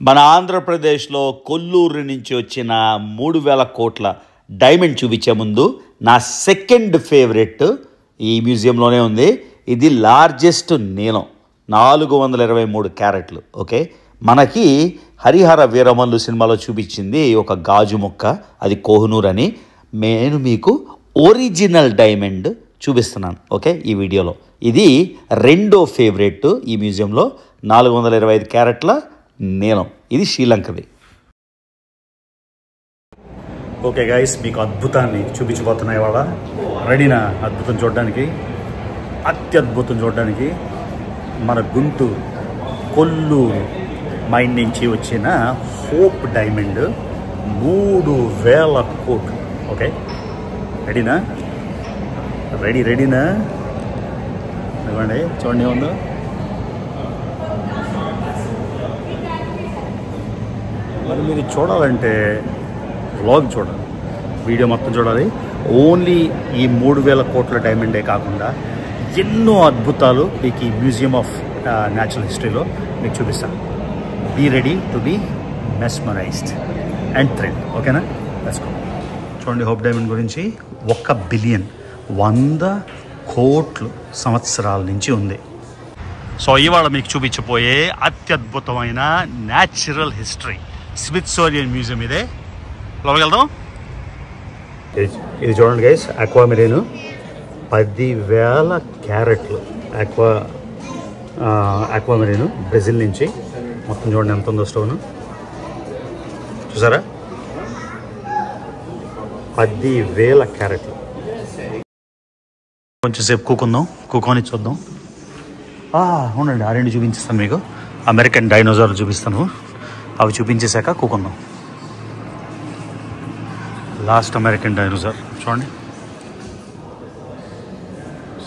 మన ఆంధ్రప్రదేశ్లో కొల్లూరు నుంచి వచ్చిన 3,000 కోట్ల డైమండ్ చూపించే ముందు నా సెకండ్ ఫేవరెట్ ఈ మ్యూజియంలోనే ఉంది. ఇది లార్జెస్ట్ నీలం 423 క్యారెట్లు. ఓకే, మనకి హరిహర వీరమల్లు సినిమాలో చూపించింది ఒక గాజు ముక్క, అది కోహినూర్ అని. నేను మీకు ఒరిజినల్ డైమండ్ చూపిస్తున్నాను. ఓకే, ఈ వీడియోలో ఇది రెండో ఫేవరెట్ ఈ మ్యూజియంలో. 425 క్యారెట్ల నీలం, ఇది శ్రీలంకది. ఓకే గైస్, మీకు అద్భుతాన్ని చూపించబోతున్నాయి ఇవాళ. రెడీనా అద్భుతం చూడడానికి, అత్యద్భుతం చూడడానికి? మన గుంటూరు కొల్లూరు మైండ్ నుంచి వచ్చిన హోప్ డైమండ్ 3,000 కోట్లు. ఓకే, రెడీనా? రెడీనా? ఇవ్వండి, చూడండి ఉందో. మరి మీరు చూడాలంటే వ్లాగ్ చూడాలి, వీడియో మొత్తం చూడాలి. ఓన్లీ ఈ 3,000 కోట్ల డైమండే కాకుండా ఎన్నో అద్భుతాలు మీకు ఈ మ్యూజియం ఆఫ్ న్యాచురల్ హిస్టరీలో మీకు చూపిస్తాను. Be ready to be mesmerised and thrilled. ఓకేనా? Let's go. చూడండి, హోప్ డైమండ్ గురించి 1 బిలియన్ 100 కోట్లు సంవత్సరాల నుంచి ఉంది. సో ఇవాళ మీకు చూపించబోయే అత్యద్భుతమైన న్యాచురల్ హిస్టరీ స్మిథ్సోనియన్ మ్యూజియం ఇదే. లోపలికి వెళ్దాం. ఇది చూడండి గైస్, ఆక్వామెరీన్ 10,000 క్యారెట్లు ఆక్వామెరీన్ బ్రెజిల్ నుంచి. మొత్తం చూడండి ఎంత ఉందో స్టోన్, చూసారా? 10,000 క్యారెట్లు. కొంచెం సేపు కూకొని చూద్దాం. అవునండి, ఆ 2 చూపించేస్తాను మీకు. అమెరికన్ డైనోసార్ చూపిస్తాను, అవి చూపించేశాక కూకుందాం. లాస్ట్ అమెరికన్ డైనోసార్ చూడండి,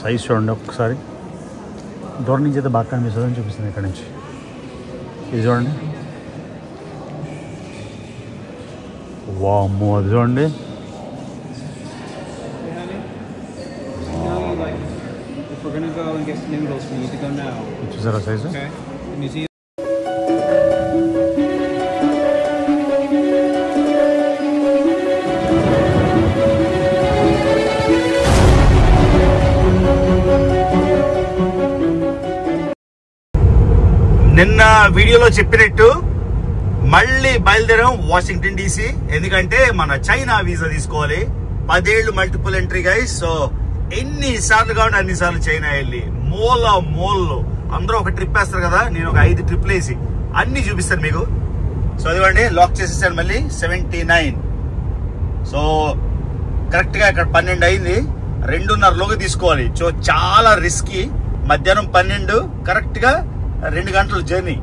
సైజ్ చూడండి ఒక్కసారి. దూరం నుంచి అయితే బాగా కనిపిస్తుందని చూపిస్తుంది ఇక్కడ నుంచి. ఇది చూడండి, వామ్మో, అది చూడండి. చూసారా సైజు? నిన్న వీడియోలో చెప్పినట్టు మళ్ళీ బయలుదేరాం వాషింగ్టన్ DC. ఎందుకంటే మన చైనా వీసా తీసుకోవాలి. 10 ఏళ్ళు మల్టిపుల్ ఎంట్రీ గైస్. సో ఎన్నిసార్లు కావాలి అన్నిసార్లు చైనా వెళ్ళి మూలలో అందరూ ఒక ట్రిప్ వేస్తారు కదా, నేను ఒక 5 ట్రిప్లు వేసి అన్ని చూపిస్తాను మీకు. సో అదివ్వండి, లాక్ చేసేసాను మళ్ళీ 79. సో కరెక్ట్ గా ఇక్కడ 12 అయింది, 2:30లోకి తీసుకోవాలి. సో చాలా రిస్కీ. మధ్యాహ్నం 12 కరెక్ట్ గా 2 గంటల జర్నీ.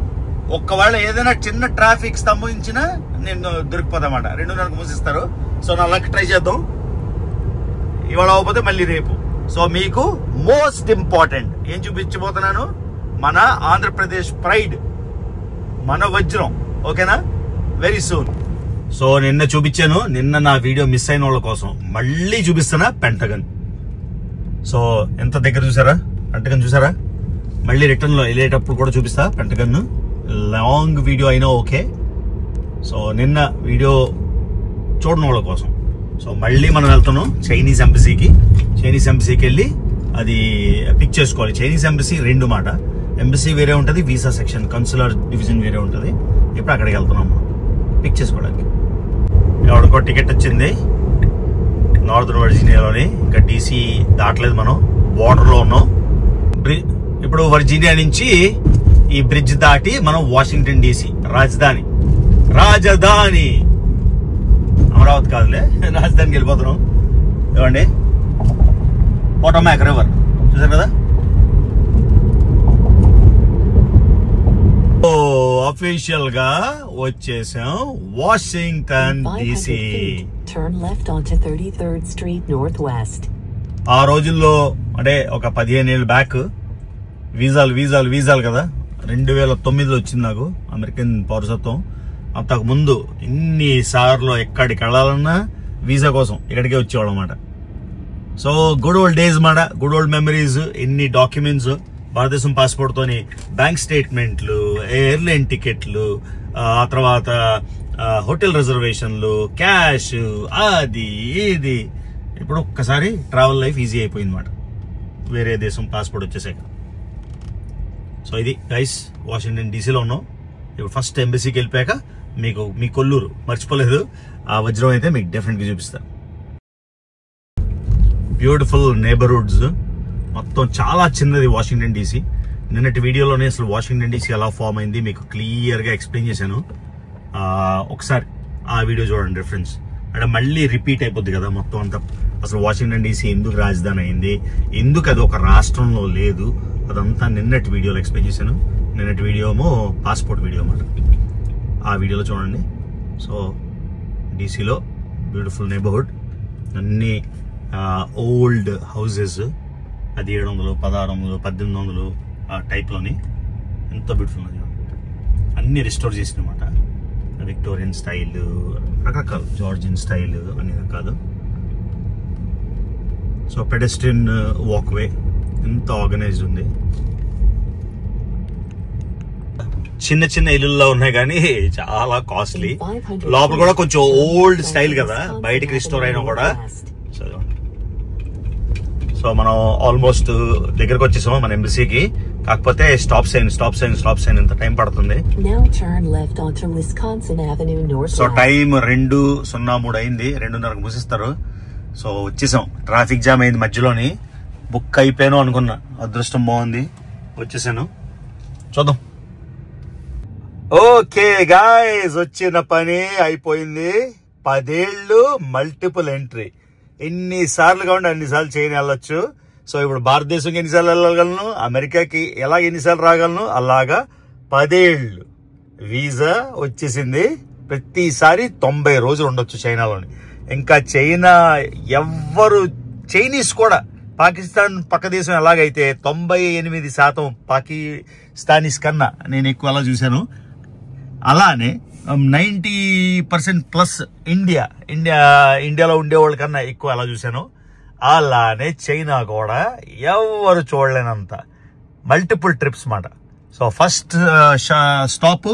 ఒక్కవేళ ఏదైనా చిన్న ట్రాఫిక్ స్తంభించినా నేను దొరికిపోతామాట. 2:30కు మూసిస్తారు. సో నా లక్ ట్రై చేద్దాం. ఇవాళ అవ్వకపోతే మళ్ళీ రేపు. సో మీకు మోస్ట్ ఇంపార్టెంట్ ఏం చూపించబోతున్నాను, మన ఆంధ్రప్రదేశ్ ప్రైడ్, మన వజ్రం. ఓకేనా? Very soon. సో నిన్న చూపించాను, నిన్న నా వీడియో మిస్ అయిన వాళ్ళ కోసం మళ్ళీ చూపిస్తున్నా పెంటగన్. సో ఎంత దగ్గర చూసారా పెంటగన్, చూసారా? మళ్ళీ రిటర్న్ లో వెళ్ళేటప్పుడు కూడా చూపిస్తా పెంటగన్. లాంగ్ వీడియో అయినా ఓకే. సో నిన్న వీడియో చూడని వాళ్ళ కోసం. సో మళ్ళీ మనం వెళ్తున్నాం చైనీస్ ఎంబసీకి. చైనీస్ ఎంబసీకి వెళ్ళి అది పిక్ చేసుకోవాలి. చైనీస్ ఎంబసీ 2 మాట. ఎంబసీ వేరే ఉంటుంది, వీసా సెక్షన్ కన్సులర్ డివిజన్ వేరే ఉంటుంది. ఇప్పుడు అక్కడికి వెళ్తున్నాం మనం పిక్ చేసుకోవడానికి. ఎవరికో టికెట్ వచ్చింది నార్దర్న్ వర్జీనియాలోని. ఇంకా DC దాటలేదు, మనం బోర్డర్లో ఉన్నాం. ఇప్పుడు వర్జీనియా నుంచి ఈ బ్రిడ్జ్ దాటి మనం వాషింగ్టన్ DC రాజధాని అమరావతి కాదులే, రాజధానికి వెళ్ళిపోతున్నాం. ఏమండి, పోటోమాక్ రివర్ చూసారు కదా. అఫీషియల్ గా వచ్చేసాం వాషింగ్టన్ DC. ఆ రోజుల్లో అంటే ఒక 15 ఏళ్ళ బ్యాక్ వీసాలు కదా. 2009లో వచ్చింది నాకు అమెరికన్ పౌరసత్వం. అంతకు ముందు ఎన్నిసార్లు ఎక్కడికి వెళ్ళాలన్నా వీసా కోసం ఇక్కడికే వచ్చేవాళ్ళం అన్నమాట. సో గుడ్ ఓల్డ్ డేస్ మాట, గుడ్ ఓల్డ్ మెమరీస్. ఎన్ని డాక్యుమెంట్స్ భారతదేశం పాస్పోర్ట్ తోని బ్యాంక్ స్టేట్మెంట్లు, ఎయిర్లైన్ టికెట్లు, ఆ తర్వాత హోటల్ రిజర్వేషన్లు, క్యాష్, అది ఇది. ఇప్పుడు ఒక్కసారి ట్రావెల్ లైఫ్ ఈజీ అయిపోయింది అన్నమాట వేరే దేశం పాస్పోర్ట్ వచ్చేసాక. సో ఇది గైస్, వాషింగ్టన్ డీసీలో ఉన్నాం. ఇప్పుడు ఫస్ట్ ఎంబసీకి వెళ్ళిపోయాక మీకు మీ కొల్లూరు మర్చిపోలేదు, ఆ వజ్రం అయితే మీకు డెఫినెట్గా చూపిస్తాను. బ్యూటిఫుల్ నేబర్హుడ్స్, మొత్తం చాలా చిన్నది వాషింగ్టన్ డీసీ. నిన్నటి వీడియోలోనే అసలు వాషింగ్టన్ డీసీ ఎలా ఫామ్ అయింది మీకు క్లియర్గా ఎక్స్ప్లెయిన్ చేశాను. ఒకసారి ఆ వీడియో చూడండి రిఫరెన్స్. అంటే మళ్ళీ రిపీట్ అయిపోద్ది కదా మొత్తం అంతా. అసలు వాషింగ్టన్ డీసీ ఎందుకు రాజధాని అయింది, ఎందుకు అది ఒక రాష్ట్రంలో లేదు, అదంతా నిన్నటి వీడియోలో ఎక్స్ప్లెయిన్ చేశాను. నిన్నటి వీడియో ఏమో పాస్పోర్ట్ వీడియో అన్నమాట. ఆ వీడియోలో చూడండి. సో డీసీలో బ్యూటిఫుల్ నేబర్హుడ్, అన్ని ఓల్డ్ హౌసెస్, 1700, 1600, 1800 ఆ టైప్లోని ఎంత బ్యూటిఫుల్ ఉంది. అన్ని రిస్టోర్ చేసినమాట. విక్టోరియన్ స్టైల్, రకరకాల జార్జియన్ స్టైల్ అనే కాదు. సో పెడెస్ట్రియన్ వాక్వే ఎంత ఆర్గనైజ్డ్ ఉంది. చిన్న చిన్న ఇల్లుల్లో ఉన్నాయి కానీ చాలా కాస్ట్లీ. లోపల కూడా కొంచెం ఓల్డ్ స్టైల్ కదా, బయటికి రిస్టోర్ అయినా కూడా. సో మనం ఆల్మోస్ట్ దగ్గరకు వచ్చేసాము మన ఎంబసీకి. కాకపోతే స్టాప్ సైన్ ఎంత టైం పడుతుంది. సో టైం 2:03 అయింది, 2:30కు మూసిస్తారు. సో వచ్చేసాం. ట్రాఫిక్ జామ్ అయింది మధ్యలోని, బుక్ అయిపోయాను అనుకున్నా. అదృష్టం బాగుంది, వచ్చేసాను. చూద్దాం. ఓకే గాయ్స్, వచ్చిన పని అయిపోయింది. 10 ఏళ్ళు మల్టిపుల్ ఎంట్రీ. ఎన్నిసార్లు కావండి అన్నిసార్లు చైనా వెళ్ళొచ్చు. సో ఇప్పుడు భారతదేశంకి ఎన్నిసార్లు వెళ్ళగలను, అమెరికాకి ఎన్నిసార్లు రాగలను, అలాగా 10 ఏళ్ళు వీసా వచ్చేసింది. ప్రతిసారి 90 రోజులు ఉండొచ్చు చైనాలోని. ఇంకా చైనా చైనీస్ కూడా పాకిస్తాన్ పక్క దేశం ఎలాగైతే 98% పాకిస్తానీస్ కన్నా నేను ఎక్కువ అలా చూశాను, అలానే 90% ప్లస్ ఇండియాలో ఉండేవాళ్ళ కన్నా ఎక్కువ అలా చూశాను. అలానే చైనా కూడా ఎవరు చూడలేనంత మల్టిపుల్ ట్రిప్స్ మాట. So first stop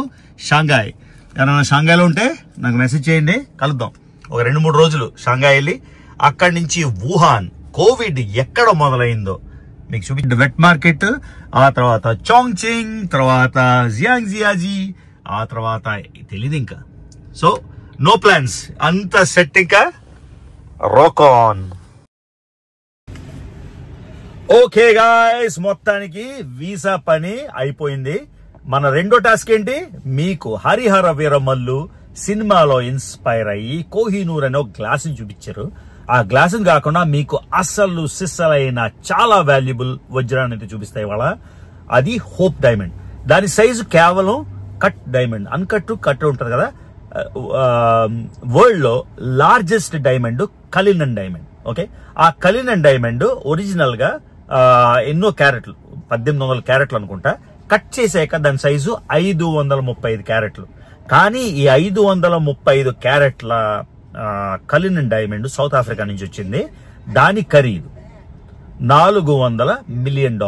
Shanghai. ఎవరైనా షాంఘాయ్లో ఉంటే నాకు మెసేజ్ చేయండి, కలుద్దాం. ఒక 2-3 రోజులు షాంఘాయ్ వెళ్ళి అక్కడి నుంచి వుహాన్, కోవిడ్ ఎక్కడ మొదలైందో మీకు చూపించండి. వెట్ మార్కెట్, ఆ తర్వాత చాంగ్చింగ్, తర్వాత జియాంగ్జియాజీ, ఆ తర్వాత తెలీదు ఇంకా. సో నో ప్లాన్స్, అంత సెట్. ఇంకా రాక్ ఆన్. ఓకే గాయ్స్, మొత్తానికి వీసా పని అయిపోయింది. మన రెండో టాస్క్ ఏంటి, మీకు హరిహర వీరమల్లు సినిమాలో ఇన్స్పైర్ అయ్యి కోహినూర్ అనే ఒక గ్లాస్ ని చూపించారు. ఆ గ్లాస్ కాకుండా మీకు అస్సలు సిస్సలైన చాలా వాల్యుబుల్ వజ్రాన్ని అయితే చూపిస్తాయి ఇవాళ. అది హోప్ డైమండ్. దాని సైజు కేవలం కట్ డైమండ్, అన్కట్ కట్ ఉంటది కదా. వరల్డ్ లో లార్జెస్ట్ డైమండ్ కలినన్ డైమండ్. ఓకే, ఆ కలినన్ డైమండ్ ఒరిజినల్ గా ఎన్నో క్యారెట్లు, 1800 క్యారెట్లు అనుకుంటా. కట్ చేసాక దాని సైజు 535 క్యారెట్లు. కానీ ఈ 535 క్యారెట్ల కలినన్ డైమండ్ సౌత్ ఆఫ్రికా నుంచి వచ్చింది. దాని ఖరీదు $400 మిలియన్,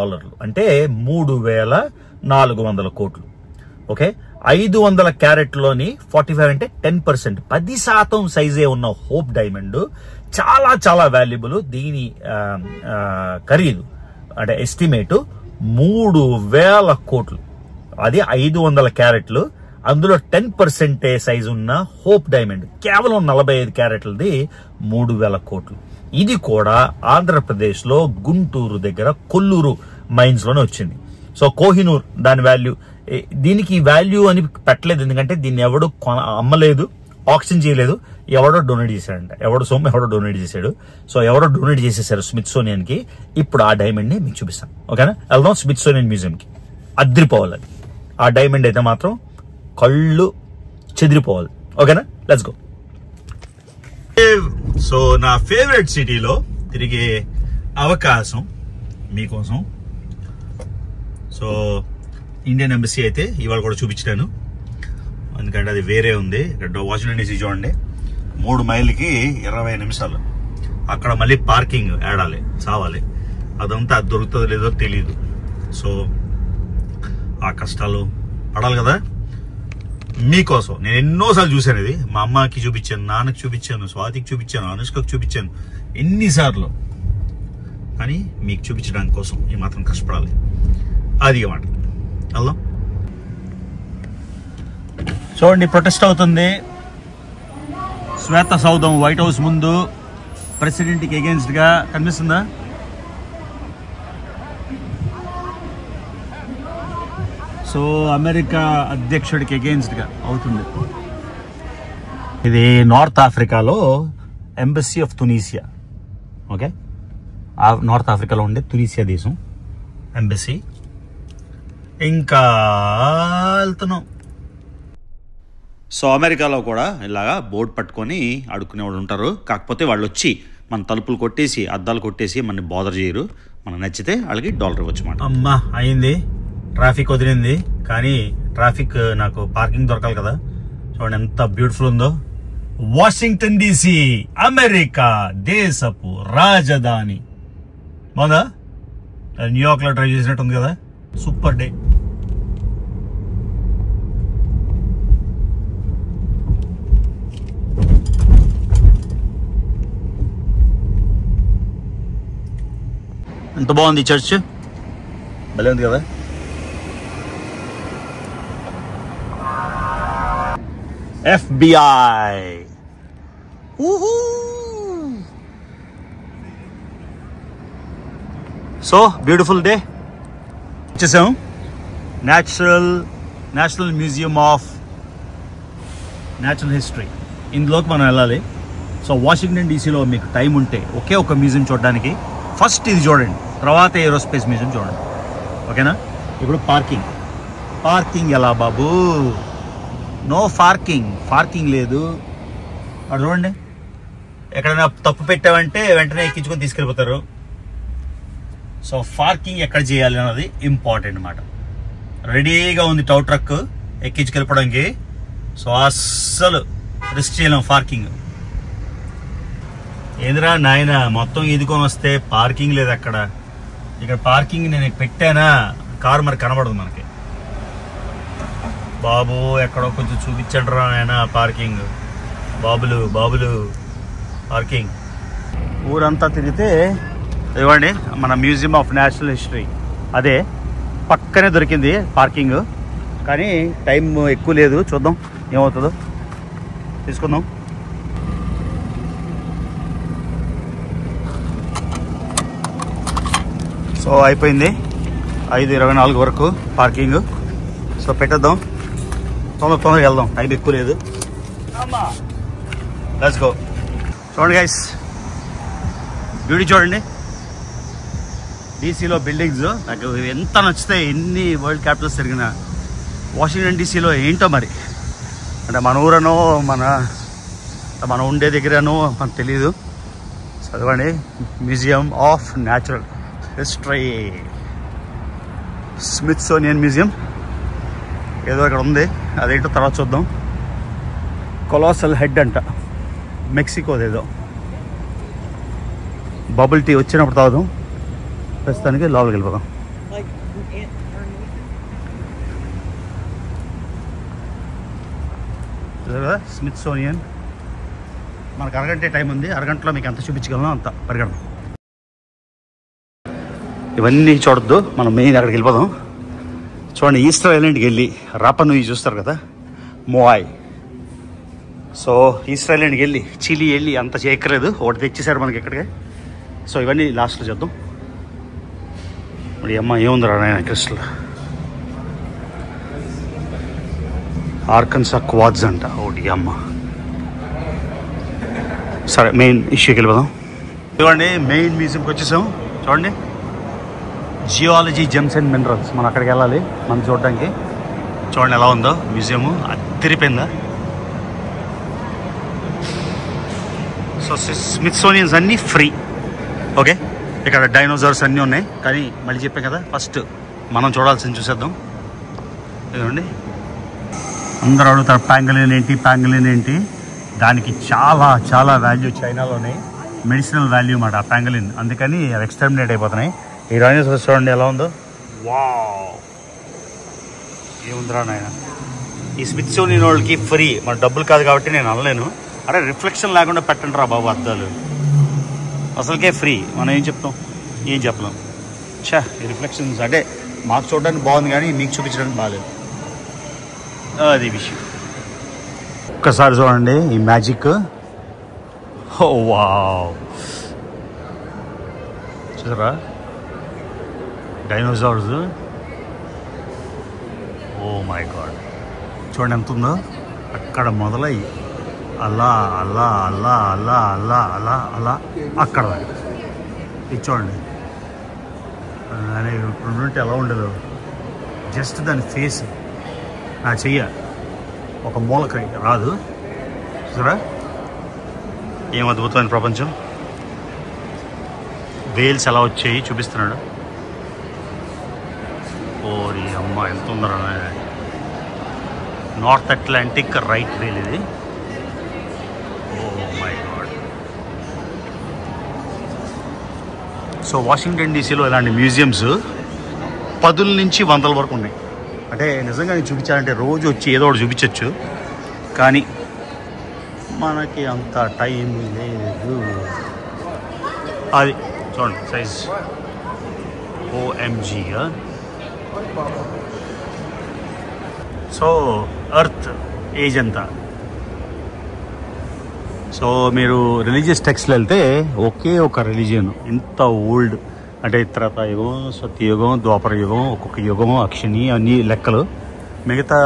అంటే 3400 కోట్లు. ఓకే, 500 క్యారెట్లోని 45 అంటే 10%, 10% సైజే ఉన్న హోప్ డైమండ్ చాలా చాలా వాల్యుబుల్. దీని ఖరీదు అంటే ఎస్టిమేట్ 3000 కోట్లు. అది 500 క్యారెట్లు. అందులో 10% సైజు ఉన్న హోప్ డైమండ్ కేవలం 45 క్యారెట్లది 3000 కోట్లు. ఇది కూడా ఆంధ్రప్రదేశ్ లో గుంటూరు దగ్గర కొల్లూరు మైన్స్ లోనే వచ్చింది. సో కోహినూర్ దాని వాల్యూ, దీనికి వాల్యూ అని పెట్టలేదు, ఎందుకంటే దీన్ని ఎవడు అమ్మలేదు, ఆక్షన్ చేయలేదు, ఎవడో డొనేట్ చేశాడంట. ఎవడో డొనేట్ చేశాడు. సో ఎవరో డొనేట్ చేసేసారు స్మిత్సోనియన్ కి. ఇప్పుడు ఆ డైమండ్ ని మీకు చూపిస్తాను. ఓకేనా, వెళ్దాం స్మిత్సోనియన్ మ్యూజియం కి. అద్రిపోవాలి అది. ఆ డైమండ్ అయితే మాత్రం కళ్ళు చెదిరిపోవాలి. ఓకేనా, లెట్స్ గో. సో నా ఫేవరెట్ సిటీలో తిరిగే అవకాశం మీకోసం. సో ఇండియన్ ఎంబసీ అయితే ఇవాళ కూడా చూపించాను, ఎందుకంటే అది వేరే ఉంది. ఇక్కడ వాషింగ్టన్ డీసీ చూడండి, 3 మైళ్ళకి 20 నిమిషాలు. అక్కడ మళ్ళీ పార్కింగ్ ఏడాలి, చావాలి. అదంతా దొరుకుతుందో లేదో తెలీదు. సో ఆ కష్టాలు పడాలి కదా మీకోసం. నేను ఎన్నోసార్లు చూశాను ఇది. మా అమ్మకి చూపించాను, నాన్నకి చూపించాను, స్వాతికి చూపించాను, అనుష్కకి చూపించాను ఎన్నిసార్లు. కానీ మీకు చూపించడానికి కోసం ఈ మాత్రం కష్టపడాలి. అది మాట వెళ్దాం. చూడండి, ప్రొటెస్ట్ అవుతుంది శ్వేత సౌధం, వైట్ హౌస్ ముందు ప్రెసిడెంట్కి అగేన్స్ట్ గా. కనిపిస్తుందా? సో అమెరికా అధ్యక్షుడికి అగేన్స్ట్ గా అవుతుంది. ఇది నార్త్ ఆఫ్రికాలో ఎంబసీ ఆఫ్ తునీసియా. ఓకే, నార్త్ ఆఫ్రికాలో ఉండే తునీసియా దేశం ఎంబసీ. ఇంకా వెళ్తున్నాం. సో అమెరికాలో కూడా ఇలాగా బోర్డు పట్టుకొని అడుక్కునే వాళ్ళు ఉంటారు. కాకపోతే వాళ్ళు వచ్చి మన తలుపులు కొట్టేసి అద్దాలు కొట్టేసి మనని బోదర్ చేయరు. మనకు నచ్చితే వాళ్ళకి $1 ఇవ్వచ్చు అన్నమాట. అమ్మా అయింది, ట్రాఫిక్ వదిలింది. కానీ ట్రాఫిక్ నాకు పార్కింగ్ దొరకాలి కదా. చూడండి ఎంత బ్యూటిఫుల్ ఉందో. వాషింగ్టన్ DC, అమెరికా దేశపు రాజధాని. బాగుందా? న్యూయార్క్ లో డ్రైవ్ చేసినట్టు ఉంది కదా. Super day. ఎంత బాగుంది చర్చ్, భలే ఉంది కదా. FBI. So beautiful day. వచ్చేసాం National Museum of Natural History. ఇందులోకి మనం వెళ్ళాలి. సో వాషింగ్టన్ DCలో మీకు టైం ఉంటే ఒకే ఒక మ్యూజియం చూడడానికి ఫస్ట్ ఇది చూడండి, తర్వాత ఏరోస్పేస్ మ్యూజియం చూడండి. ఓకేనా? ఇప్పుడు పార్కింగ్ ఎలా బాబు? నో పార్కింగ్ లేదు. అక్కడ చూడండి, ఎక్కడైనా తప్పు పెట్టామంటే వెంటనే ఎక్కించుకొని తీసుకెళ్ళిపోతారు. సో పార్కింగ్ ఎక్కడ చేయాలి అన్నది ఇంపార్టెంట్ అన్నమాట. రెడీగా ఉంది టౌ ట్రక్ ఎక్కించుకెళ్ళిపోవడానికి. సో అస్సలు రిస్క్ చేయలేం పార్కింగ్. ఏదిరా నాయన, మొత్తం ఈదుకొని వస్తే పార్కింగ్ లేదు అక్కడ. ఇక్కడ పార్కింగ్ నేను పెట్టానా, కారు మరి కనబడదు మనకి. బాబు ఎక్కడో కొంచెం చూపించండి రా నాయన పార్కింగ్. బాబులు పార్కింగ్. ఊరంతా తిరిగితే ఇవ్వండి మన మ్యూజియం ఆఫ్ నేషనల్ హిస్టరీ అదే పక్కనే దొరికింది పార్కింగ్. కానీ టైం ఎక్కువ లేదు, చూద్దాం ఏమవుతుందో. తీసుకుందాం. సో అయిపోయింది 5:24 వరకు పార్కింగ్. సో పెట్టేద్దాం, తొందరగా వెళ్దాం, టైం ఎక్కువ లేదు. Let's go. చూడండి గైస్, బ్యూటీ చూడండి. DCలో బిల్డింగ్స్ నాకు ఎంత నచ్చుతాయి. ఎన్ని వరల్డ్ క్యాపిటల్స్ తిరిగిన వాషింగ్టన్ DCలో ఏంటో మరి. అంటే మన ఊరనో మన ఉండే దగ్గరనో మనకు తెలీదు. చదవండి, museum of Natural history, Smithsonian museum ఏదో ఇక్కడ ఉంది. అదేంటో తర్వాత చూద్దాం. కొలాసల్ హెడ్ అంట, మెక్సికోదేదో. బబుల్ టీ వచ్చినప్పుడు తాగుదాం. ప్రస్తుతానికి లోపలికి వెళ్ళిపోదాం. కదా స్మిత్సోనియన్. మనకు అరగంటే టైం ఉంది. అరగంటలో మీకు ఎంత చూపించగలను అంత పరిగెడదాం. ఇవన్నీ చూడొద్దు, మనం మెయిన్ అక్కడికి వెళ్ళిపోదాం. చూడండి, ఈస్టర్ ఐలాండ్కి వెళ్ళి రాపనుయి చూస్తారు కదా, మోయ్. సో ఈస్టర్ ఐలాండ్కి వెళ్ళి చిలీ వెళ్ళి అంత చేయక్కర్లేదు, ఒకటి తెచ్చేసారు మనకి ఇక్కడికి. సో ఇవన్నీ లాస్ట్లో చేద్దాం. మరి అమ్మ ఏముందిరా నాయన క్రిస్టల్. ఆర్కన్సా క్వాడ్స్ అంట ఒకటి. అమ్మ సరే, మెయిన్ ఇష్యూకి వెళ్ళిపోదాం. చూడండి, మెయిన్ మ్యూజియంకి వచ్చేసాం. చూడండి, జియాలజీ జెమ్స్ అండ్ మినరల్స్. మనం అక్కడికి వెళ్ళాలి మనం చూడడానికి. చూడండి ఎలా ఉందో మ్యూజియము, అదిరిపోయిందా. సో స్మిత్సోనియన్స్ అన్నీ ఫ్రీ. ఓకే, ఇక్కడ డైనోసార్స్ అన్నీ ఉన్నాయి. కానీ మళ్ళీ చెప్పాం కదా, ఫస్ట్ మనం చూడాల్సింది చూసేద్దాం. ఇదండి, అందరూ అడుగుతారు ప్యాంగలిన్ ఏంటి. దానికి చాలా చాలా వాల్యూ చైనాలోనే, మెడిసినల్ వాల్యూ అన్నమాట ఆ ప్యాంగలిన్. అందుకని అవి ఎక్స్టర్మినేట్ అయిపోతున్నాయి. ఈ డైనోసార్స్ చూడండి ఎలా ఉందో. వావ్, ఏముందిరా నాయన. ఈ స్మిత్సోనియన్ వాళ్ళకి ఫ్రీ, మన డబ్బులు కాదు కాబట్టి నేను అనలేను. అరే రిఫ్లెక్షన్ లేకుండా పెట్టండి రా బాబు అద్దాలు, అసలుకే ఫ్రీ. మనం ఏం చెప్తాం, ఏం చెప్పలేం. ఛా, ఈ రిఫ్లెక్షన్స్ అంటే మాకు చూడడానికి బాగుంది కానీ మీకు చూపించడానికి బాగాలేదు, అది విషయం. ఒక్కసారి చూడండి ఈ మ్యాజిక్. ఓ వావ్, చూసారా డైనోసార్స్. ఓ మై గాడ్, చూడండి ఎంత ఉందో. అక్కడ మొదలయ్యి అలా అలా అలా అలా అలా అలా అలా అక్కడ ఇది చూడండి. ఇప్పుడు ఉంటే ఎలా ఉండదు, జస్ట్ దాని ఫేస్ నా చెయ్య ఒక మూలకి రాదు. చూసారా ఏం అద్భుతమైన ప్రపంచం. వేల్స్ ఎలా వచ్చాయి చూపిస్తున్నాడు. ఓరి అమ్మ ఎంత ఉందరా. నార్త్ అట్లాంటిక్ రైట్ వేల్ ఇది. Oh my god. So Washington డీసీలో ఇలాంటి మ్యూజియంస్ 10 నుంచి 100 వరకు ఉన్నాయి. అంటే నిజంగా నేను చూపించాలంటే రోజు వచ్చి ఏదో ఒకటి చూపించవచ్చు, కానీ మనకి అంత టైం లేదు. అది చూడండి size OMG. So earth age ఎంత. సో మీరు రిలీజియస్ టెక్స్ట్లు వెళ్తే ఒకే ఒక రిలీజియన్ ఇంత ఓల్డ్, అంటే త్రేతాయుగం, సత్యయుగం, ద్వాపర యుగం, ఒక్కొక్క యుగం, అక్షిని అన్ని లెక్కలు. మిగతా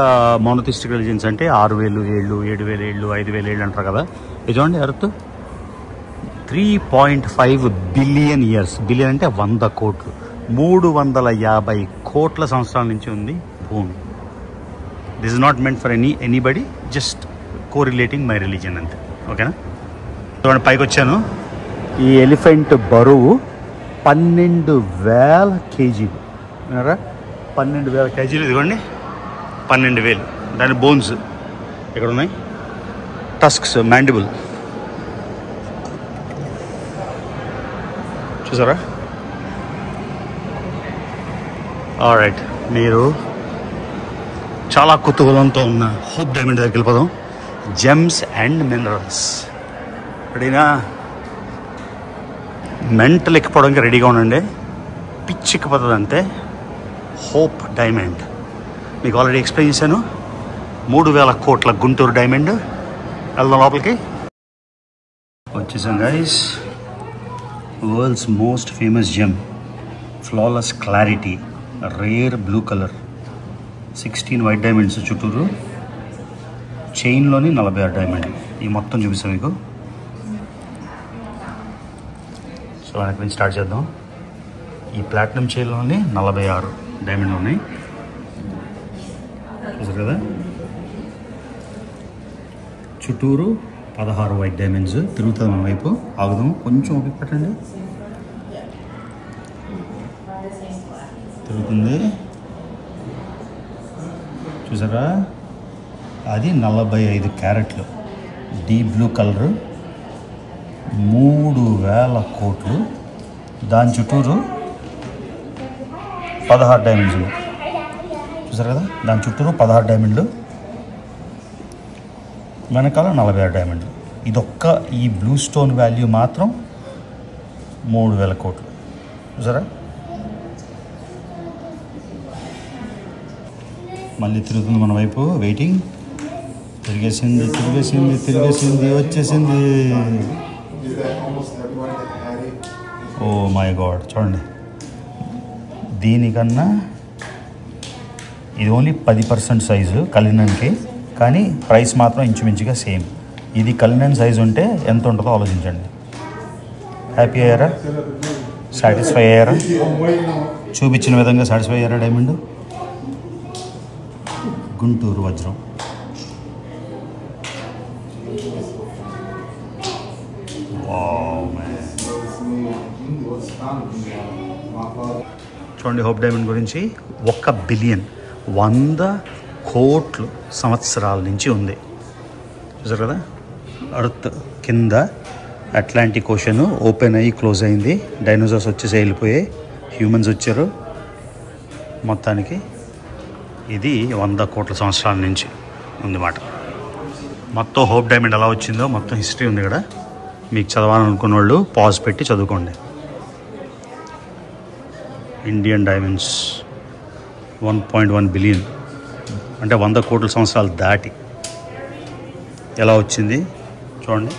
మోనోథిస్టిక్ రిలీజియన్స్ అంటే 6000 ఏళ్ళు, 7000 ఏళ్ళు, 5000 ఏళ్ళు అంటారు కదా. ఇది చూడండి ఎర్త్ 3.5 బిలియన్ ఇయర్స్. బిలియన్ అంటే 100 కోట్లు. 350 కోట్ల సంవత్సరాల నుంచి ఉంది భూమి. This is not meant for anybody, just correlating my religion అంతే. ఓకేనా. చూడండి పైకి వచ్చాను. ఈ ఎలిఫెంట్ బరువు 12,000 కేజీలు. విన్నారా, 12,000 కేజీలు. ఇదిగోండి 12,000. దాని బోన్స్ ఇక్కడ ఉన్నాయి, టస్క్స్, మ్యాండిబుల్. చూసారా. ఆల్రైట్, మీరు చాలా కుతూహలంతో ఉన్న హోప్ డైమండ్ దగ్గరికి వెళ్ళిపోదాం. Gems and minerals. రెడీనా? మెంటల్ ఎక్కిపోవడానికి రెడీగా ఉండండి. పిచ్చెక్కిపోతుంది అంతే. హోప్ డైమండ్ మీకు ఆల్రెడీ ఎక్స్ప్లెయిన్ చేశాను. 3,000 కోట్ల గుంటూరు డైమండ్. వెళ్దాం లోపలికి. వచ్చేసాం guys. World's most famous gem, flawless clarity, rare blue colour, 16 white diamonds చుట్టూరు, చైన్లోని 46 డైమండ్. ఈ మొత్తం చూపిస్తాం మీకు. సో వెనక్కి నుంచి స్టార్ట్ చేద్దాం. ఈ ప్లాటినం చైన్లోని 46 డైమండ్లు ఉన్నాయి. చూసారు కదా. చుట్టూరు 16 వైట్ డైమండ్స్. తిరుగుతుంది మన వైపు. ఆగుదాం, కొంచెం ఓపిక పెట్టండి. తిరుగుతుంది. చూసారా, అది 45 క్యారెట్లు, డీప్ బ్లూ కలరు, 3,000 కోట్లు. దాని చుట్టూరు 16 డైమండ్స్. చూసారు కదా, దాని చుట్టూరు 16 డైమండ్లు, వెనకాల 46 డైమండ్లు. ఇదొక్క ఈ బ్లూ స్టోన్ వాల్యూ మాత్రం 3,000 కోట్లు. చూసారా. మళ్ళీ తిరుగుతుంది మన వైపు. వెయిటింగ్. తిరిగేసింది, తిరిగేసింది, తిరిగేసింది, వచ్చేసింది. ఓ మై గాడ్, చూడండి. దీనికన్నా ఇది ఓన్లీ 10% సైజు కలినన్కి, కానీ ప్రైస్ మాత్రం ఇంచుమించుగా సేమ్. ఇది కలినన్ సైజు ఉంటే ఎంత ఉంటుందో ఆలోచించండి. హ్యాపీ అయ్యారా? సాటిస్ఫై అయ్యారా? చూపించిన విధంగా సాటిస్ఫై అయ్యారా? డైమండ్ గుంటూరు వజ్రం. చూడండి హోప్ డైమండ్ గురించి. 1 బిలియన్ 100 కోట్లు సంవత్సరాల నుంచి ఉంది. చూసారు కదా. అర్త్ కింద అట్లాంటిక్ ఓషన్ ఓపెన్ అయ్యి క్లోజ్ అయింది. డైనోసార్స్ వచ్చేసి వెళ్ళిపోయాయి, హ్యూమన్స్ వచ్చారు. మొత్తానికి ఇది 100 కోట్ల సంవత్సరాల నుంచి ఉందన్నమాట. మొత్తం హోప్ డైమండ్ ఎలా వచ్చిందో మొత్తం హిస్టరీ ఉంది ఇక్కడ. మీకు చదవాలనుకున్న వాళ్ళు పాజ్ పెట్టి చదువుకోండి. ఇండియన్ డైమండ్స్ 1.1 బిలియన్ అంటే 100 కోట్ల సంవత్సరాలు దాటి ఎలా వచ్చింది చూడండి.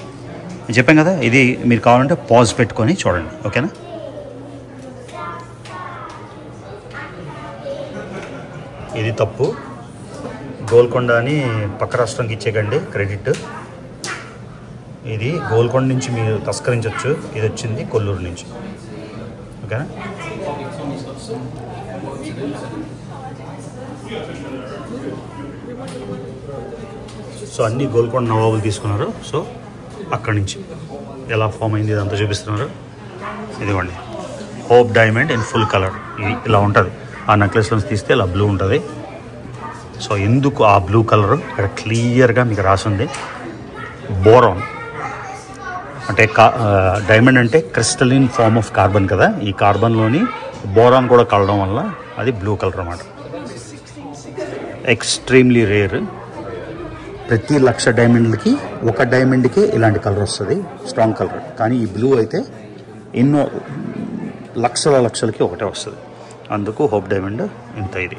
నేను చెప్పాను కదా, ఇది మీరు కావాలంటే పాజ్ పెట్టుకొని చూడండి, ఓకేనా. ఇది తప్పు. గోల్కొండ అని పక్క రాష్ట్రానికి ఇచ్చేకండి క్రెడిట్. ఇది గోల్కొండ నుంచి మీరు తస్కరించవచ్చు. ఇది వచ్చింది కొల్లూరు నుంచి, ఓకేనా. సో అన్నీ గోల్కొండ నవాబులు తీసుకున్నారు. సో అక్కడి నుంచి ఎలా ఫామ్ అయింది ఇదంతా చూపిస్తున్నారు. ఇదిగోండి hope diamond in full colour. ఇది ఇలా ఉంటుంది. ఆ నెక్లెస్లో తీస్తే ఇలా బ్లూ ఉంటుంది. సో ఎందుకు ఆ బ్లూ కలర్ ఇక్కడ క్లియర్గా మీకు రాసింది. బోరాన్ అంటే డైమండ్ అంటే క్రిస్టలిన్ ఫార్మ్ ఆఫ్ కార్బన్ కదా. ఈ కార్బన్లోని బోరాన్ కూడా కలవడం వల్ల అది బ్లూ కలర్ అన్నమాట. Extremely rare. ప్రతి 1,00,000 డైమండ్లకి ఒక డైమండ్కి ఇలాంటి కలర్ వస్తుంది, స్ట్రాంగ్ కలర్. కానీ ఈ బ్లూ అయితే ఎన్నో లక్షలకి ఒకటే వస్తుంది. అందుకు హోప్ డైమండ్ ఇంత. ఇది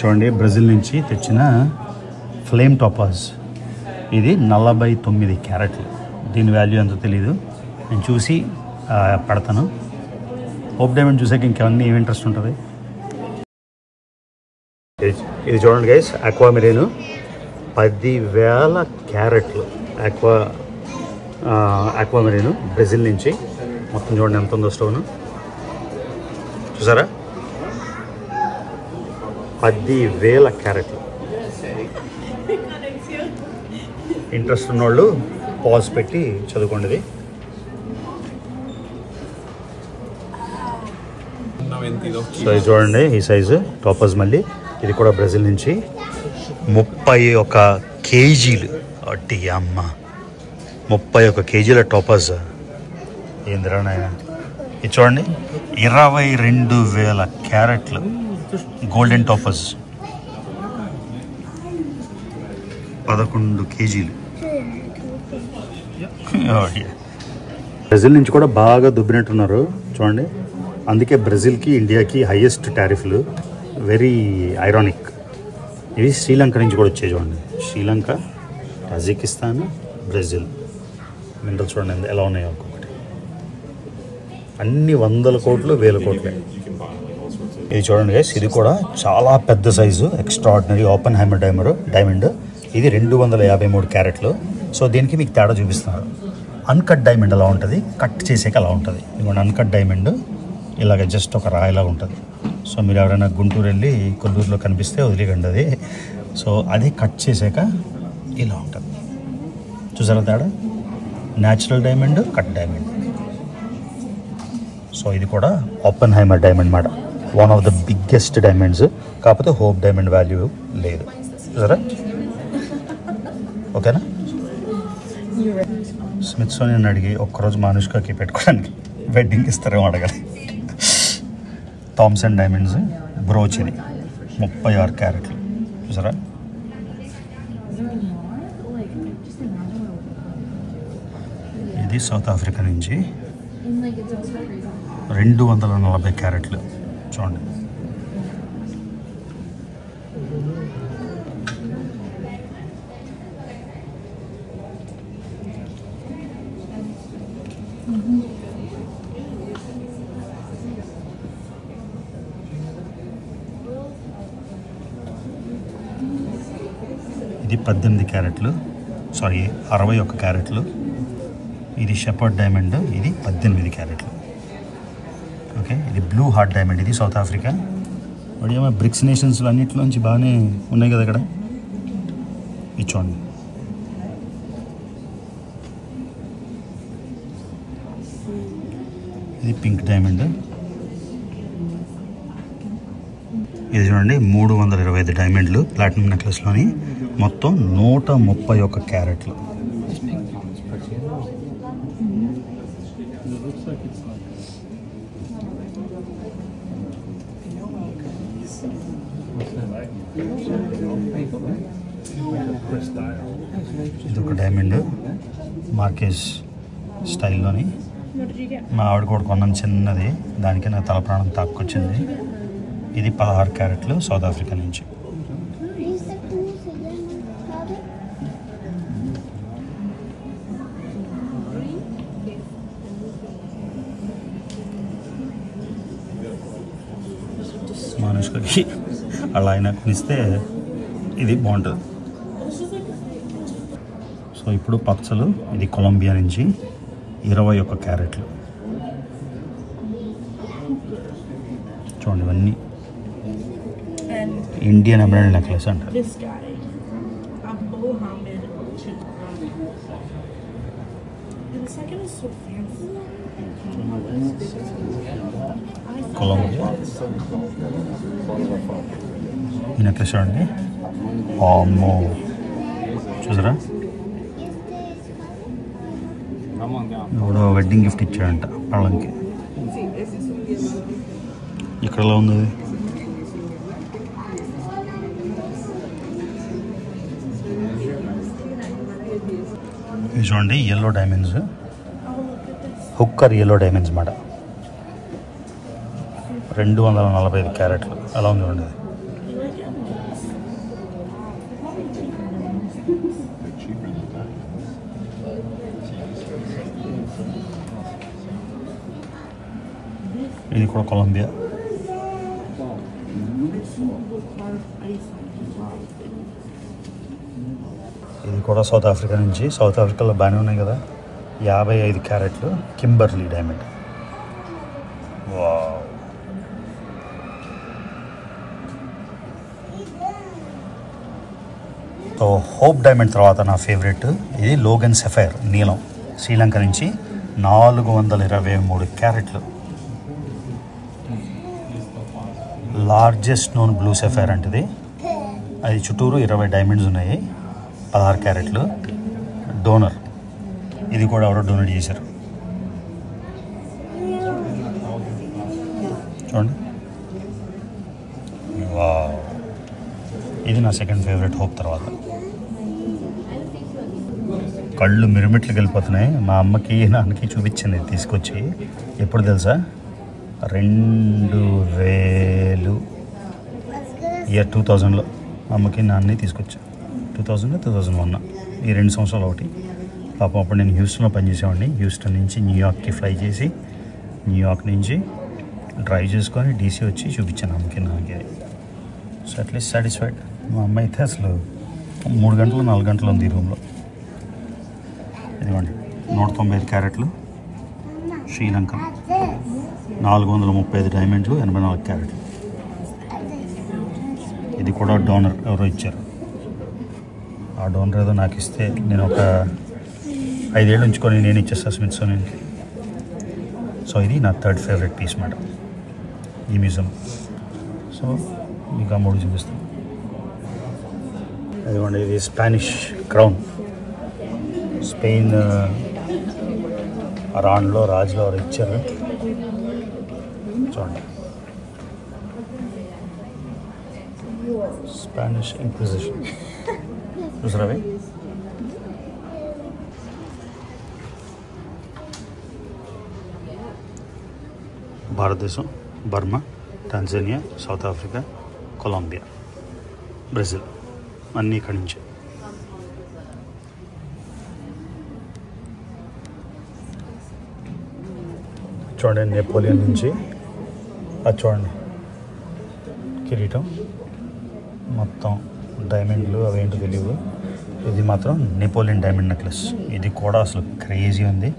చూడండి, బ్రెజిల్ నుంచి తెచ్చిన ఫ్లేమ్ టాపాజ్. ఇది 49 క్యారెట్లు. దీని వాల్యూ ఎంతో తెలీదు, నేను చూసి పెడతాను. హోప్ డైమండ్ చూసాక ఇంకేమన్నీ ఏమి ఇంట్రెస్ట్ ఉంటుంది. ఇది చూడండి గైస్, ఆక్వామెరీన్ 10,000 క్యారెట్లు. ఆక్వామెరీన్ బ్రెజిల్ నుంచి. మొత్తం చూడండి ఎంత ఉందో స్టోన్, చూసారా. 10,000 క్యారెట్లు. ఇంట్రెస్ట్ ఉన్నోళ్ళు పాజ్ పెట్టి చదువుకోండి. ఇది సో ఇది చూడండి, ఈ సైజు టాపర్స్. మళ్ళీ ఇది కూడా బ్రెజిల్ నుంచి. 31 కేజీలు. అట్టి అమ్మ, 31 కేజీల టాపర్స్. ఏందిరా నాయన. ఇది చూడండి, 22,000 క్యారెట్లు గోల్డెన్ టాపర్స్. 11 కేజీలు. బ్రెజిల్ నుంచి కూడా బాగా దుబ్బినట్టున్నారు చూడండి. అందుకే బ్రెజిల్కి ఇండియాకి హైయెస్ట్ టారిఫ్లు. Very ironic. ఇవి శ్రీలంక నుంచి కూడా వచ్చాయి చూడండి. Sri Lanka, Kazakhstan, Brazil. మినరల్స్ చూడండి ఎలా ఉన్నాయో ఒక్కొక్కటి. అన్ని 100 కోట్లు 1000 కోట్లే. ఇది చూడండి గైస్, ఇది కూడా చాలా పెద్ద size. Extraordinary Oppenheimer diamond. ఇది 253 క్యారెట్లు. సో దీనికి మీకు తేడా చూపిస్తున్నారు. అన్కట్ డైమండ్ అలా ఉంటుంది, కట్ చేసాక అలా ఉంటుంది. ఇదిగోండి అన్కట్ డైమండ్ ఇలాగ జస్ట్ ఒక రాయిలాగా ఉంటుంది. సో మీరు ఎవరైనా గుంటూరు వెళ్ళి కొల్లూరులో కనిపిస్తే వదిలేకండి అది. సో అది కట్ చేసాక ఇలా ఉంటుంది. చూసారా తేడా. Natural diamond, cut diamond. So ఇది కూడా ఓపెన్ హైమర్ డైమండ్ మాట. One of the biggest diamonds. కాకపోతే హోప్ డైమండ్ వాల్యూ లేదు. చూసారా, ఓకేనా. స్మిత్సోనియన్ అడిగి ఒక్కరోజు మానుష్కకి పెట్టుకోవడానికి వెడ్డింగ్ ఇస్తారేమో అడగాలి. Thomson diamonds brooch. ఇది 36 క్యారెట్లు. చూసారా. ఇది సౌత్ ఆఫ్రికా నుంచి 240 క్యారెట్లు. చూడండి. ఇది 18 క్యారెట్లు. సారీ 61 క్యారెట్లు. ఇది షెపర్డ్ డైమండ్. ఇది 18 క్యారెట్లు. ఓకే. ఇది బ్లూ హార్ట్ డైమండ్. ఇది సౌత్ ఆఫ్రికా. వాడి ఏమో బ్రిక్స్ నేషన్స్లో అన్నింటిలోంచి బాగానే ఉన్నాయి కదా ఇక్కడ. ఇది చూడండి. ఇది పింక్ డైమండ్. ఇది చూడండి 325 డైమండ్లు ప్లాటినం నెక్లెస్లోని. మొత్తం 131 క్యారెట్లు. ఇది ఒక డైమండ్ మార్కేజ్ స్టైల్లోని మా ఆవిడ కూడా కొన్నాను చిన్నది, దానికి నా తల ప్రాణం తాక్కొచ్చింది. ఇది 16 క్యారెట్లు సౌత్ ఆఫ్రికా నుంచి. మనుషులకి అలా అయినా కొనిస్తే ఇది బాగుంటుంది. సో ఇప్పుడు పచ్చలు, ఇది కొలంబియా నుంచి 21 క్యారెట్లు. చూడండి ఇవన్నీ ఇండియన్ ఎమరాల్డ్ నెక్లెస్ అంటారు. కొలంబియా ఈ నెక్లెస్ చూడండి, అమ్మో చూసారా, ఇప్పుడు వెడ్డింగ్ గిఫ్ట్ ఇచ్చాడంట వాళ్ళకి. ఇక్కడలా ఉంది ఇది చూడండి, ఎల్లో డైమండ్స్, హుక్కర్ ఎల్లో డైమండ్స్ మాట, 245 క్యారెట్లు. అలా ఉంది చూడండి. ఇది కూడా కొలంబియా. ఇది కూడా సౌత్ ఆఫ్రికా నుంచి. సౌత్ ఆఫ్రికాలో బాగానే ఉన్నాయి కదా. 55 క్యారెట్లు Kimberly diamond. Wow. So hope diamond తర్వాత నా ఫేవరెట్ ఇది లోగన్ సఫైర్ నీలం, శ్రీలంక నుంచి 423 క్యారెట్లు. లార్జెస్ట్ నోన్ బ్లూ సఫైర్ అంటది. అది చుట్టూరు 20 డైమండ్స్ ఉన్నాయి, 16 క్యారెట్లు. డోనర్, ఇది కూడా ఎవరో డొనేట్ చేశారు చూడండి. వావ్. ఇది నా సెకండ్ ఫేవరెట్ హోప్ తర్వాత. కళ్ళు మిరుమిట్లకి వెళ్ళిపోతున్నాయి. మా అమ్మకి నాన్నకి చూపించింది తీసుకొచ్చి. ఎప్పుడు తెలుసా, 2000 ఇయర్ 2000లో అమ్మకి నాన్నని తీసుకొచ్చా. 2001 ఈ 2 సంవత్సరాలు ఒకటి. పాపం అప్పుడు నేను హ్యూస్టన్లో పనిచేసేవాడిని. హ్యూస్టన్ నుంచి న్యూయార్క్కి ఫ్లై చేసి న్యూయార్క్ నుంచి డ్రైవ్ చేసుకొని డీసీ వచ్చి చూపించాను అమ్మకి నాన్నకి. So at least satisfied. మా అమ్మ అయితే అసలు 3 గంటలు 4 గంటలు ఉంది ఈ రూమ్లో. ఇదిగోండి 195 క్యారెట్లు శ్రీలంక, 435 డైమండ్లు, 84 క్యారెట్లు. ఇది కూడా డోనర్ ఎవరో ఇచ్చారు. ఆ డోనర్ ఏదో నాకు ఇస్తే నేను ఒక 5 ఏళ్ళు ఉంచుకొని నేను ఇచ్చేస్తాను స్మిత్సోనియన్కి. సో ఇది నా థర్డ్ ఫేవరెట్ పీస్ మాట ఈ మ్యూజియం. సో మీకు ఆ 3 చూపిస్తాను. అదిగోండి ఇది స్పానిష్ క్రౌన్, స్పెయిన్ రాణిలో రాజులో ఎవరు ఇచ్చారు చూడండి. స్పానిష్ ఇంక్విజిషన్ చూసారా. భారతదేశం, Burma, Tanzania, South Africa, Colombia, Brazil అన్నీ ఇక్కడి నుంచి. చూడండి నెపోలియన్ నుంచి అది చూడండి కిరీటం, మొత్తం డైమండ్లు అవేంటో తెలియదు. ఇది మాత్రం నెపోలియన్ డైమండ్ నెక్లెస్. ఇది కూడా అసలు క్రేజీ ఉంది.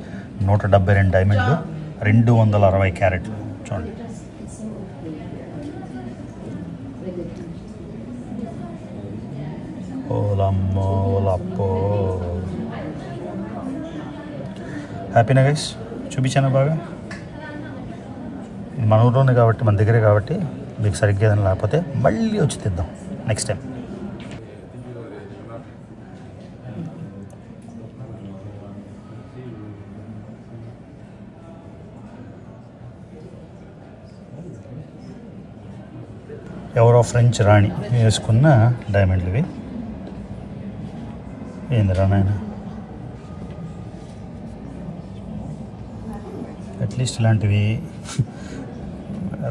172 డైమండ్లు, 260 క్యారెట్లు. చూడండి ఓలమ్మో ఓలప్పో. హ్యాపీనా గైస్? చూపించాను బాగా. మన ఊళ్ళోనే కాబట్టి మన దగ్గరే కాబట్టి మీకు సరిగ్గా ఏదైనా లేకపోతే మళ్ళీ వచ్చి తెద్దాం నెక్స్ట్ టైం. ఎవరో ఫ్రెంచ్ రాణి వేసుకున్న డైమండ్లు ఇవి. ఏందిరా నాయన, అట్లీస్ట్ ఇలాంటివి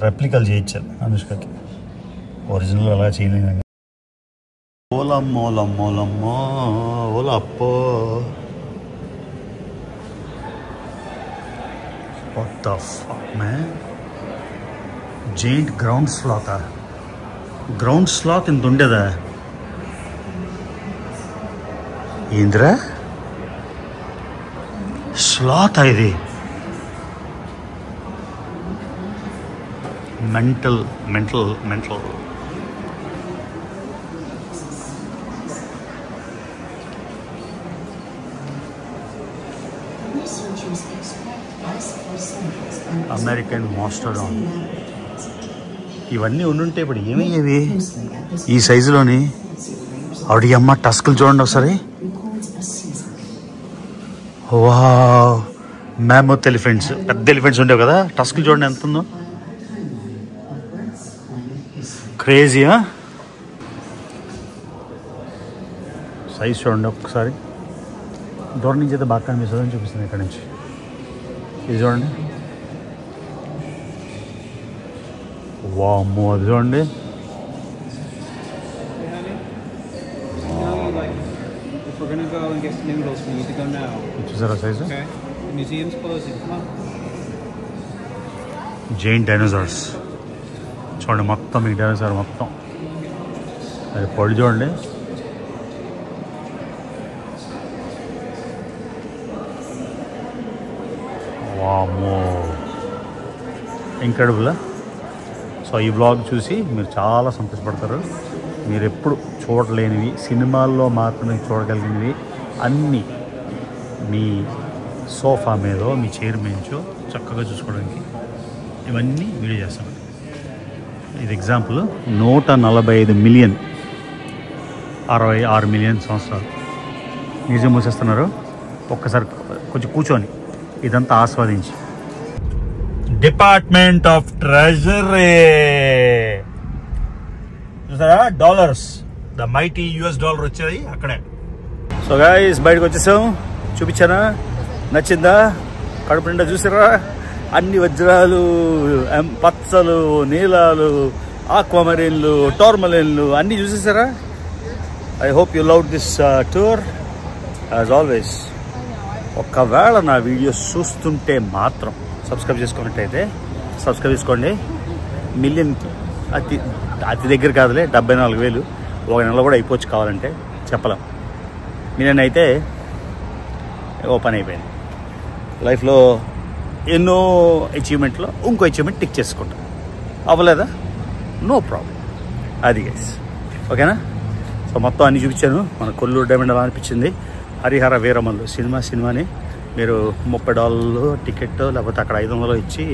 రెప్లికలు చేయించాలి అనుష్కకి, ఒరిజినల్ అలా చేయలేదు. ఓలమ్మోలమ్మోలమ్మో ఓలప్పో, what the fuck man. Giant ground స్లాతా? గ్రౌండ్ స్లాత్ ఇంత ఉండేదా? ఏంద్రా స్లాత్ ఇది? Mental mental mental. American mastodon ఇవన్నీ ఉండుంటే ఇప్పుడు ఏమయ్యేవి ఈ సైజులోని? ఆవిడ అమ్మ టస్కులు చూడండి ఒకసారి. వా, మ్యామత్ ఎలిఫెంట్స్, పెద్ద ఎలిఫెంట్స్ ఉండేవి కదా, టస్కులు చూడండి ఎంత ఉందో. క్రేజీయా సైజ్ చూడండి ఒకసారి. దూరం నుంచి అయితే బాగా కనిపిస్తుందని చూపిస్తుంది ఇక్కడ నుంచి. ఇది చూడండి, వామ్మో అది చూడండి. చూసారా సైజు? జైంట్ డైనోసార్స్ చూడండి, మొత్తం ఈ డైనోసార్ మొత్తం అది పొడి చూడండి. వామ్మో ఇంక్రెడిబుల్. సో ఈ బ్లాగ్ చూసి మీరు చాలా సంతోషపడతారు. మీరు ఎప్పుడు చూడలేనివి, సినిమాల్లో మాత్రమే చూడగలిగినవి అన్నీ మీ సోఫా మీదో మీ చైర్ మీంచో చక్కగా చూసుకోవడానికి ఇవన్నీ వీడియో చేస్తాను. ఇది ఎగ్జాంపుల్ 145 మిలియన్, 66 మిలియన్ సంవత్సరాలు మ్యూజియం మూసేస్తున్నారు. ఒక్కసారి కొంచెం కూర్చొని ఇదంతా ఆస్వాదించి. డిపార్ట్మెంట్ ఆఫ్ ట్రెజరీ చూసారా, dollars, the mighty US dollar వచ్చేది అక్కడే. సో గైస్ బయటకు వచ్చేసాం, చూపించానా? నచ్చిందా? కడుపు నిండా చూసారా? అన్ని వజ్రాలు, పచ్చలు, నీలాలు, ఆక్వామరీన్లు, టోర్మలిన్లు అన్నీ చూసేసారా? I hope you love this tour as always. ఒకవేళ నా వీడియోస్ చూస్తుంటే మాత్రం సబ్స్క్రైబ్ చేసుకున్నట్టయితే సబ్స్క్రైబ్ చేసుకోండి. మిలియన్కి అతి దగ్గర కాదులే, 74,000 ఒక నెల కూడా అయిపోవచ్చు కావాలంటే, చెప్పలేం. మిలియన్ అయితే ఓ పని అయిపోయింది. లైఫ్లో ఎన్నో అచీవ్మెంట్లో ఇంకో అచీవ్మెంట్ టిక్ చేసుకుంటాం. అవ్వలేదా? No problem. అది గైస్, ఓకేనా? సో మొత్తం అన్నీ చూపించాను. మన కొల్లూరు డైమండ్ అలా అనిపించింది. హరిహర వీరమల్లు సినిమాని మీరు $30 టికెట్, లేకపోతే అక్కడ 500 ఇచ్చి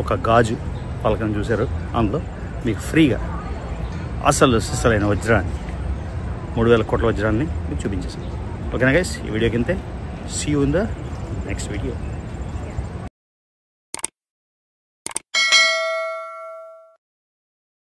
ఒక గాజు పలకం చూశారు. అందులో మీకు ఫ్రీగా అసలు సిసలైన వజ్రాన్ని, 3,000 కోట్ల వజ్రాన్ని మీకు చూపించేసాను. ఓకేనా గైస్? ఈ వీడియోకి ఇంతే. See you in the next video.